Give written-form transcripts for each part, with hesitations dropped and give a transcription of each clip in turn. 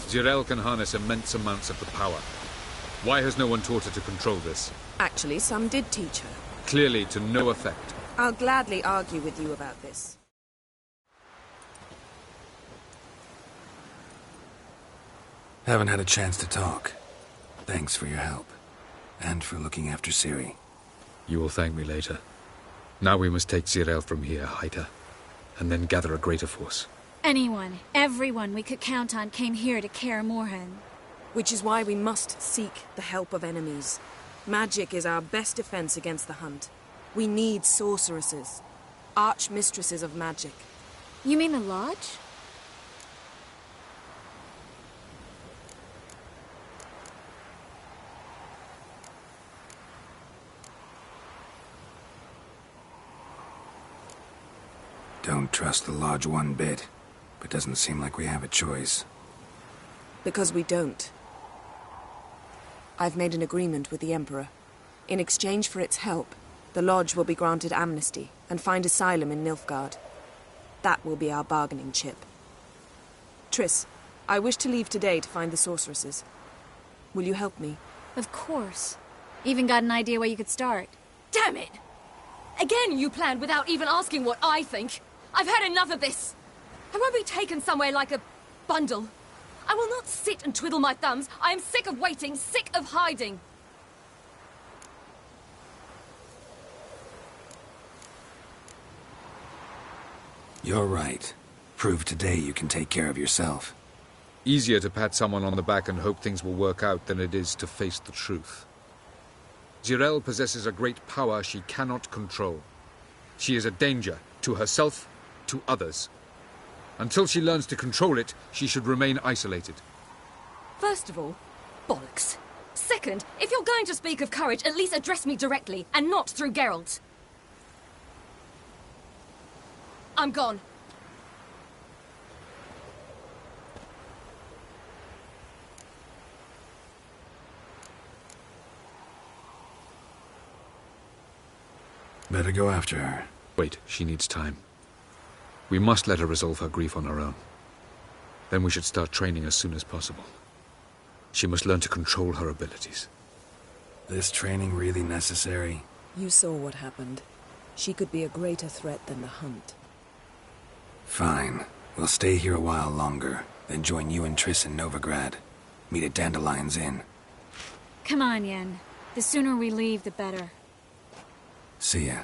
Jirel can harness immense amounts of the power. Why has no one taught her to control this? Actually, some did teach her. Clearly to no effect. I'll gladly argue with you about this. Haven't had a chance to talk. Thanks for your help. And for looking after Ciri. You will thank me later. Now we must take Jirel from here, hide her, and then gather a greater force. Anyone, everyone we could count on came here to Kaer Morhen. Which is why we must seek the help of enemies. Magic is our best defense against the hunt. We need sorceresses. Archmistresses of magic. You mean the Lodge? Don't trust the Lodge one bit, but doesn't seem like we have a choice. Because we don't. I've made an agreement with the Emperor. In exchange for its help, the Lodge will be granted amnesty and find asylum in Nilfgaard. That will be our bargaining chip. Triss, I wish to leave today to find the sorceresses. Will you help me? Of course. Even got an idea where you could start. Damn it! Again you planned without even asking what I think. I've had enough of this. I won't be taken somewhere like a bundle. I will not sit and twiddle my thumbs. I am sick of waiting, sick of hiding. You're right. Prove today you can take care of yourself. Easier to pat someone on the back and hope things will work out than it is to face the truth. Jirel possesses a great power she cannot control. She is a danger to herself, to others. Until she learns to control it, she should remain isolated. First of all, bollocks. Second, if you're going to speak of courage, at least address me directly, and not through Geralt. I'm gone. Better go after her. Wait, she needs time. We must let her resolve her grief on her own. Then we should start training as soon as possible. She must learn to control her abilities. This training really necessary? You saw what happened. She could be a greater threat than the hunt. Fine. We'll stay here a while longer, then join you and Triss in Novigrad. Meet at Dandelion's Inn. Come on, Yen. The sooner we leave, the better. See ya.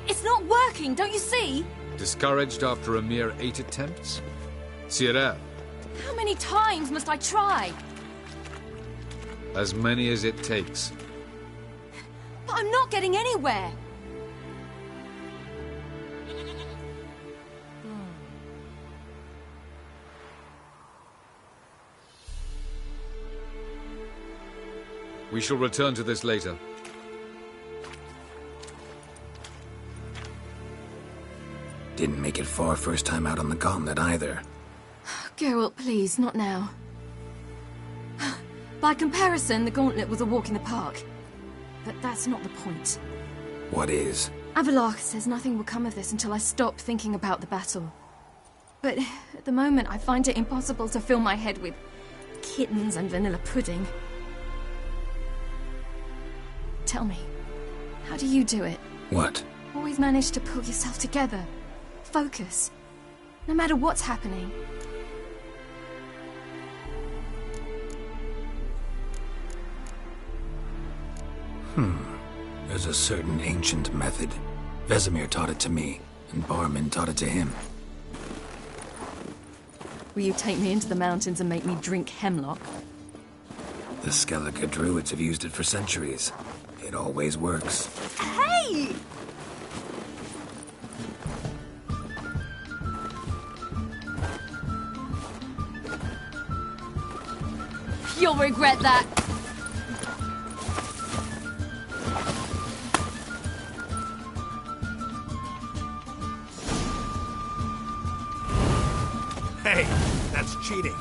It's not working, don't you see? Discouraged after a mere 8 attempts? Ciri, How many times must I try? as many as it takes. But I'm not getting anywhere. We shall return to this later. Didn't make it far first time out on the gauntlet either. Geralt, please, not now. By comparison, the gauntlet was a walk in the park. But that's not the point. What is? Avallac'h says nothing will come of this until I stop thinking about the battle. But at the moment, I find it impossible to fill my head with kittens and vanilla pudding. Tell me, how do you do it? What? Always manage to pull yourself together. Focus. No matter what's happening. There's a certain ancient method. Vesemir taught it to me, and Barman taught it to him. Will you take me into the mountains and make me drink hemlock? The Skellige druids have used it for centuries. It always works. Hey! You'll regret that. Hey, that's cheating.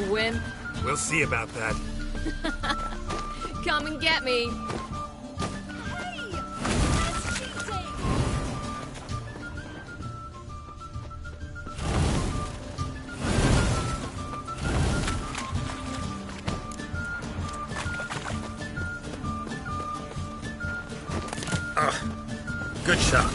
Wimp. We'll see about that. Come and get me. Good shot.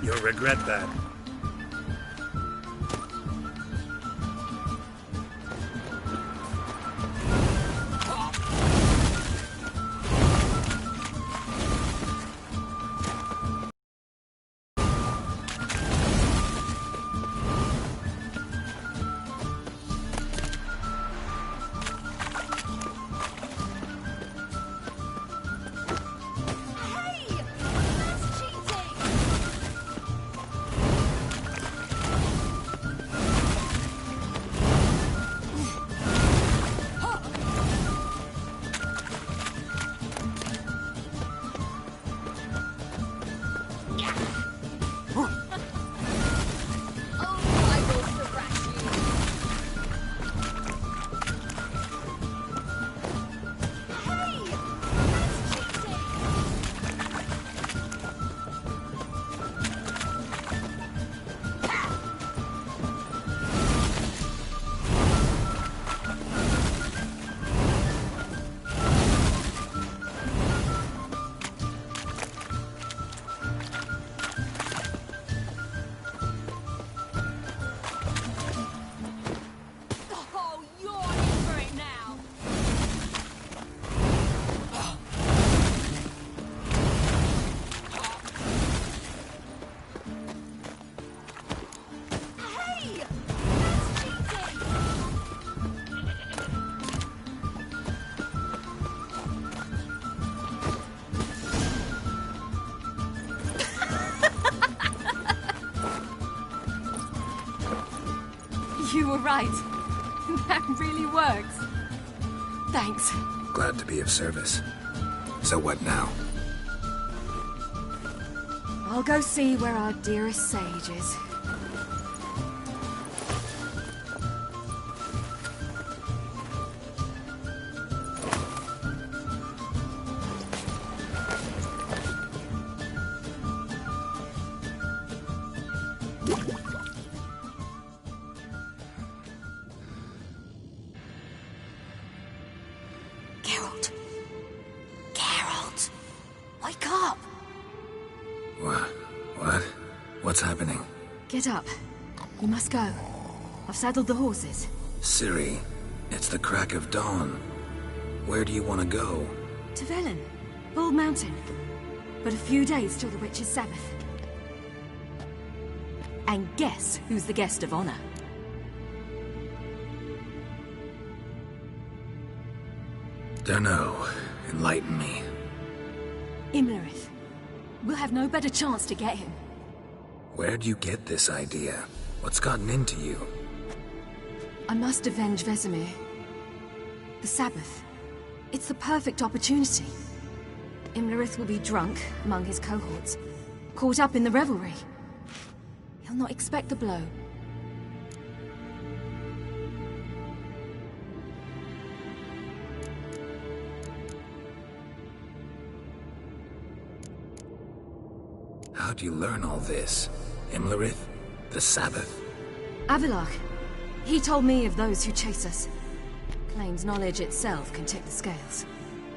You'll regret that. You were right. That really works. Thanks. Glad to be of service. So what now? I'll go see where our dearest sage is. Geralt! Wake up! What? What's happening? Get up. You must go. I've saddled the horses. Ciri, it's the crack of dawn. Where do you want to go? To Velen. Bald Mountain. But a few days till the Witch's Sabbath. And guess who's the guest of honor? Dunno. Enlighten me. Imlerith. We'll have no better chance to get him. Where'd you get this idea? What's gotten into you? I must avenge Vesemir. The Sabbath. It's the perfect opportunity. Imlerith will be drunk among his cohorts. caught up in the revelry. He'll not expect the blow. How'd you learn all this? Imlerith? The Sabbath? Avilark. He told me of those who chase us. Claims knowledge itself can tip the scales.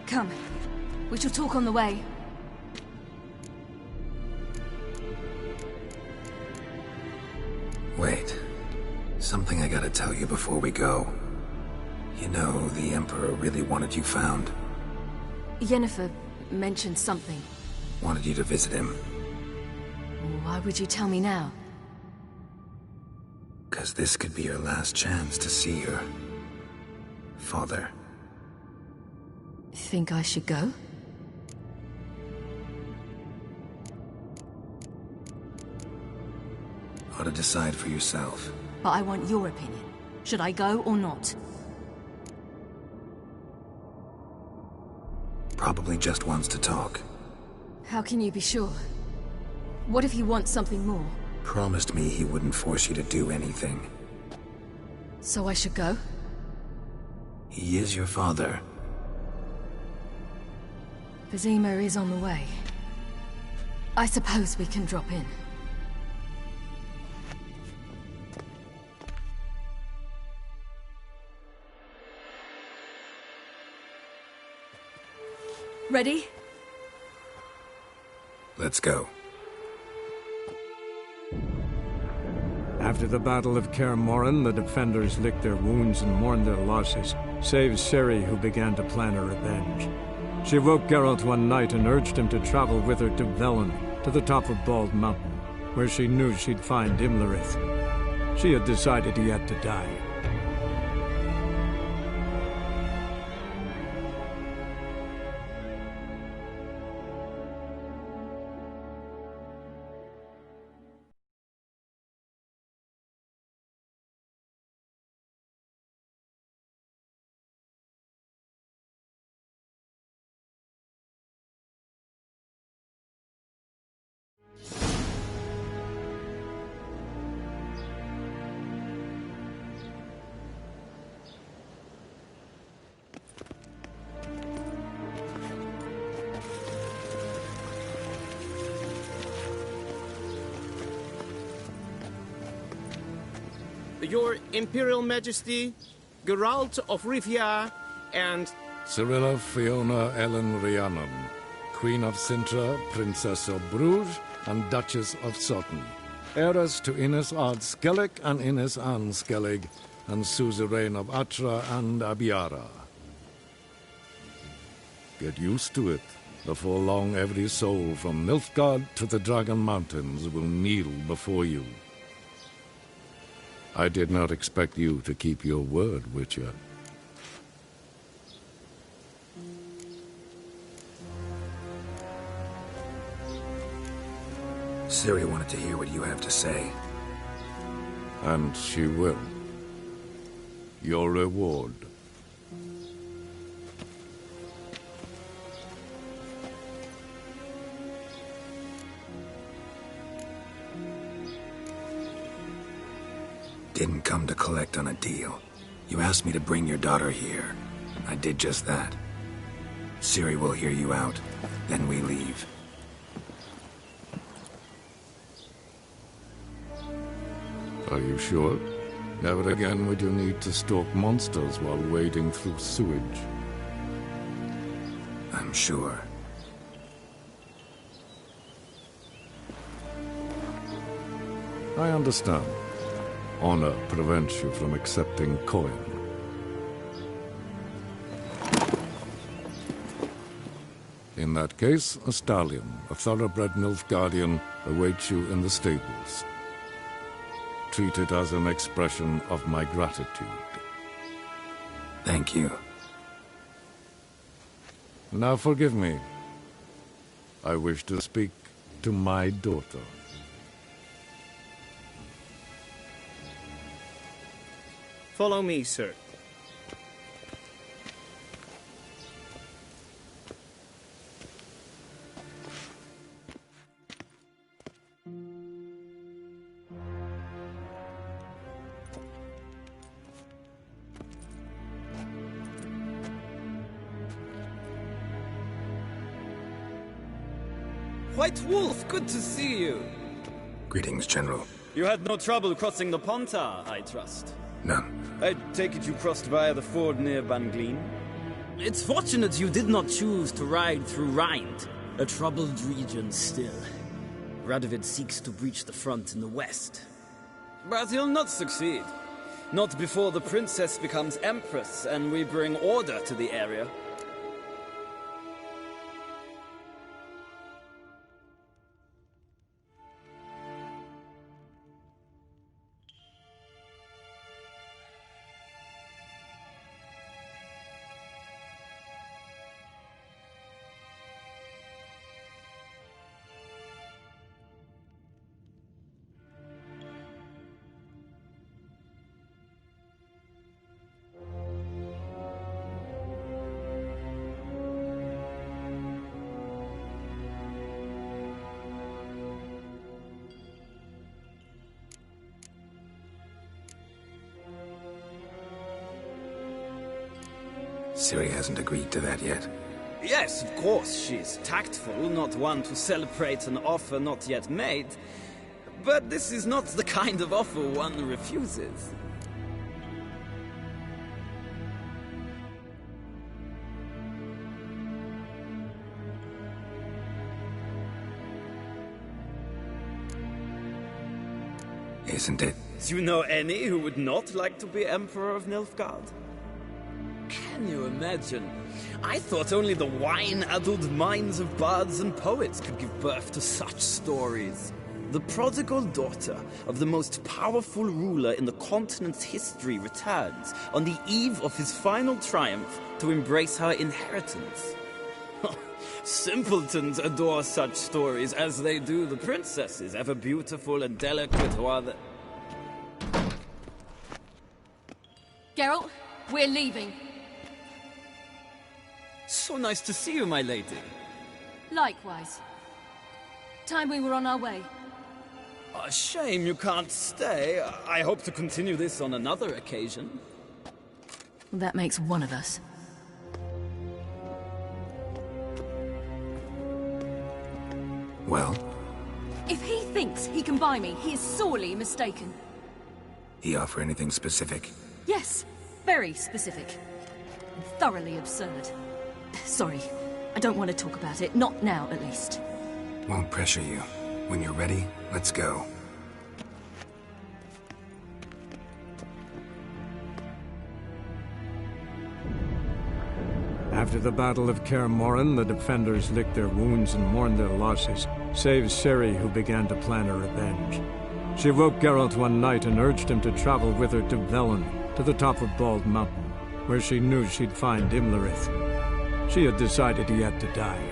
Come. We shall talk on the way. Wait. Something I gotta tell you before we go. You know, the Emperor really wanted you found. Yennefer mentioned something. Wanted you to visit him. Why would you tell me now? 'Cause this could be your last chance to see your... father. Think I should go? Ought to decide for yourself. But I want your opinion. Should I go or not? Probably just wants to talk. How can you be sure? What if he wants something more? Promised me he wouldn't force you to do anything. So I should go? He is your father. Vizima is on the way. I suppose we can drop in. Ready? Let's go. After the Battle of Kaer Morhen, the defenders licked their wounds and mourned their losses, save Ciri, who began to plan a revenge. She woke Geralt one night and urged him to travel with her to Velen, to the top of Bald Mountain, where she knew she'd find Imlerith. She had decided he had to die. Your Imperial Majesty, Geralt of Rivia, and... Cirilla Fiona Ellen Rhiannon, Queen of Sintra, Princess of Bruges, and Duchess of Sutton. Heiress to Innes Ard Skellig and Innes Anne Skellig, and suzerain of Atra and Abiara. Get used to it. Before long, every soul from Nilfgaard to the Dragon Mountains will kneel before you. I did not expect you to keep your word, Witcher. Ciri wanted to hear what you have to say. And she will. Your reward. Didn't come to collect on a deal. You asked me to bring your daughter here. I did just that. Ciri will hear you out, then we leave. Are you sure? Never again would you need to stalk monsters while wading through sewage. I'm sure. I understand. Honor prevents you from accepting coin. In that case, a stallion, a thoroughbred Nilfgaardian, awaits you in the stables. Treat it as an expression of my gratitude. Thank you. Now forgive me. I wish to speak to my daughter. Follow me, sir. White Wolf, good to see you. Greetings, General. You had no trouble crossing the Pontar, I trust. None. I take it you crossed via the ford near Banglin? It's fortunate you did not choose to ride through Rind, a troubled region still. Radovid seeks to breach the front in the west. But he'll not succeed. Not before the princess becomes empress and we bring order to the area. Ciri hasn't agreed to that yet. Yes, of course, she's tactful, not one to celebrate an offer not yet made. But this is not the kind of offer one refuses. Isn't it? Do you know any who would not like to be Emperor of Nilfgaard? Can you imagine? I thought only the wine-addled minds of bards and poets could give birth to such stories. The prodigal daughter of the most powerful ruler in the continent's history returns on the eve of his final triumph to embrace her inheritance. Simpletons adore such stories as they do the princesses, ever beautiful and delicate while the... Geralt, we're leaving. So nice to see you, my lady. Likewise. Time we were on our way. A shame you can't stay. I hope to continue this on another occasion. That makes one of us. Well? If he thinks he can buy me, he is sorely mistaken. He offer anything specific? Yes, very specific. And thoroughly absurd. Sorry, I don't want to talk about it. Not now, at least. Won't pressure you. When you're ready, let's go. After the Battle of Kaer Morhen, the defenders licked their wounds and mourned their losses, save Ciri, who began to plan a revenge. She woke Geralt one night and urged him to travel with her to Velen, to the top of Bald Mountain, where she knew she'd find Imlerith. She had decided he had to die.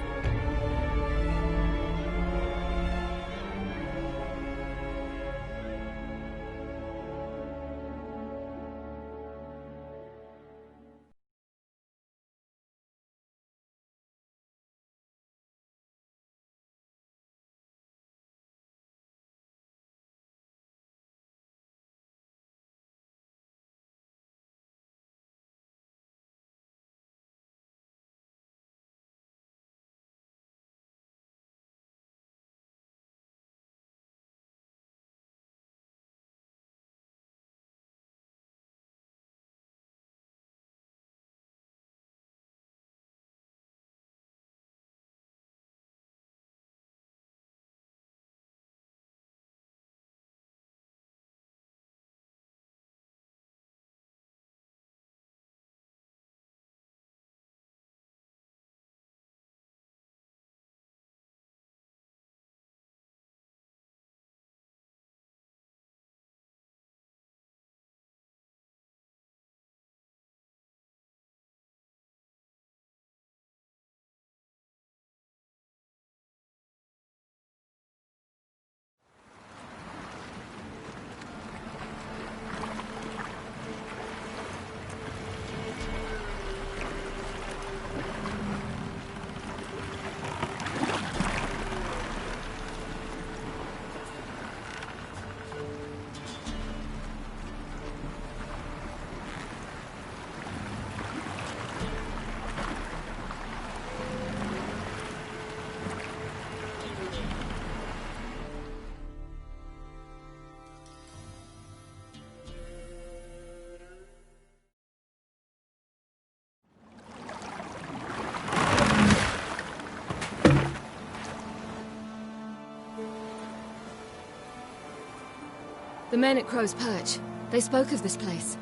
The men at Crow's Perch, they spoke of this place.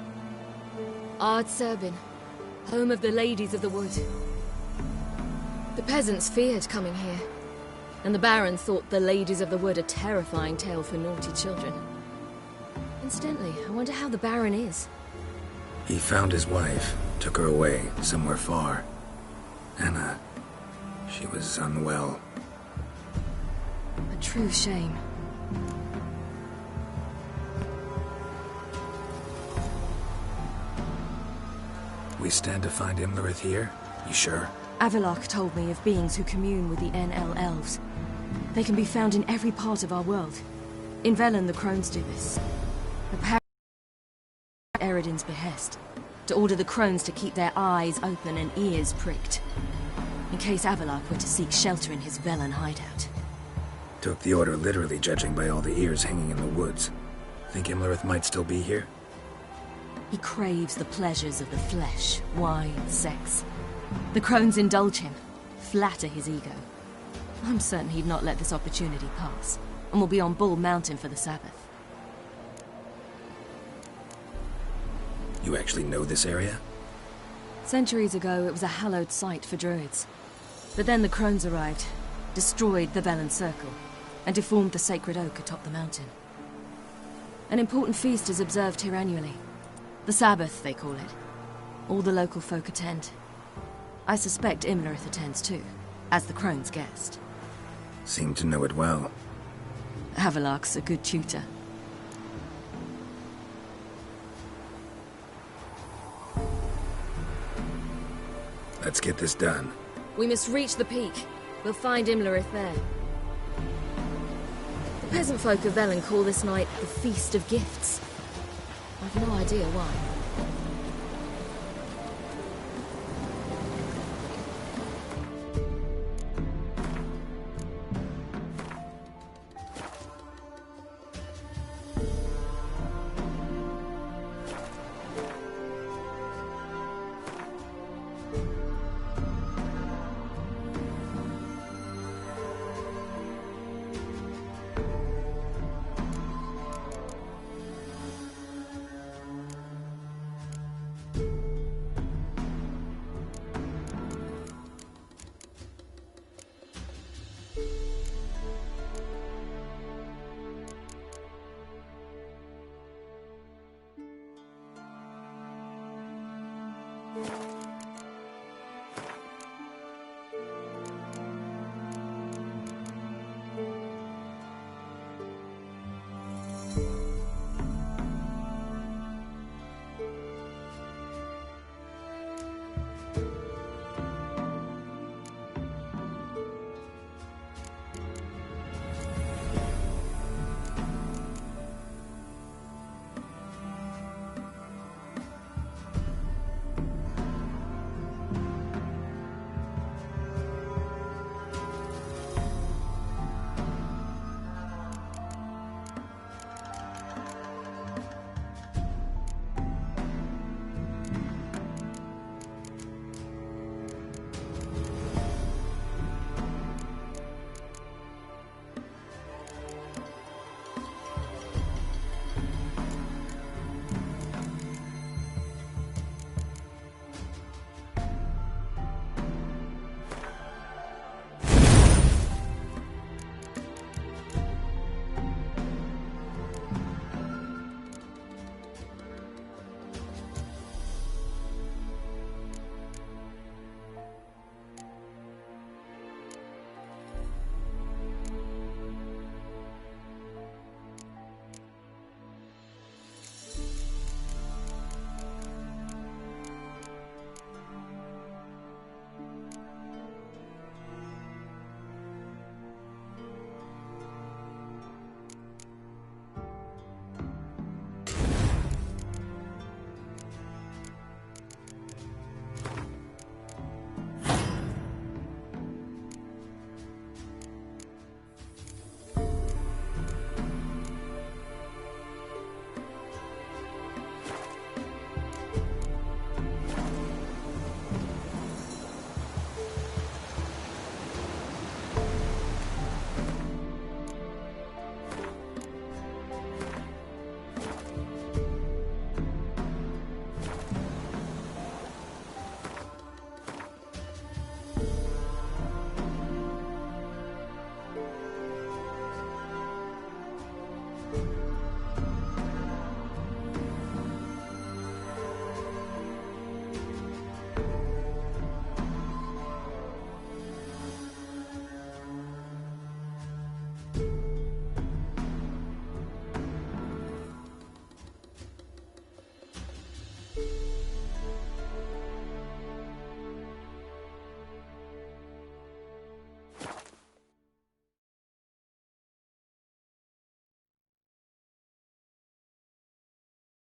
Ard Serbin, home of the Ladies of the Wood. The peasants feared coming here, and the Baron thought the Ladies of the Wood a terrifying tale for naughty children. Incidentally, I wonder how the Baron is. He found his wife, took her away, somewhere far. Anna, she was unwell. A true shame. We stand to find Imlerith here? You sure? Avalok told me of beings who commune with the NL elves. They can be found in every part of our world. In Velen, the crones do this. Apparently, at Eredin's behest, to order the crones to keep their eyes open and ears pricked, in case Avalok were to seek shelter in his Velen hideout. Took the order literally, judging by all the ears hanging in the woods. Think Imlerith might still be here? He craves the pleasures of the flesh, wine, sex. The crones indulge him, flatter his ego. I'm certain he'd not let this opportunity pass, and will be on Bull Mountain for the Sabbath. You actually know this area? Centuries ago, it was a hallowed site for druids. But then the crones arrived, destroyed the Velen Circle, and deformed the sacred oak atop the mountain. An important feast is observed here annually. The Sabbath, they call it. All the local folk attend. I suspect Imlerith attends too, as the crone's guest. Seem to know it well. Avalok's a good tutor. Let's get this done. We must reach the peak. We'll find Imlerith there. The peasant folk of Velen call this night the Feast of Gifts. I've no idea why.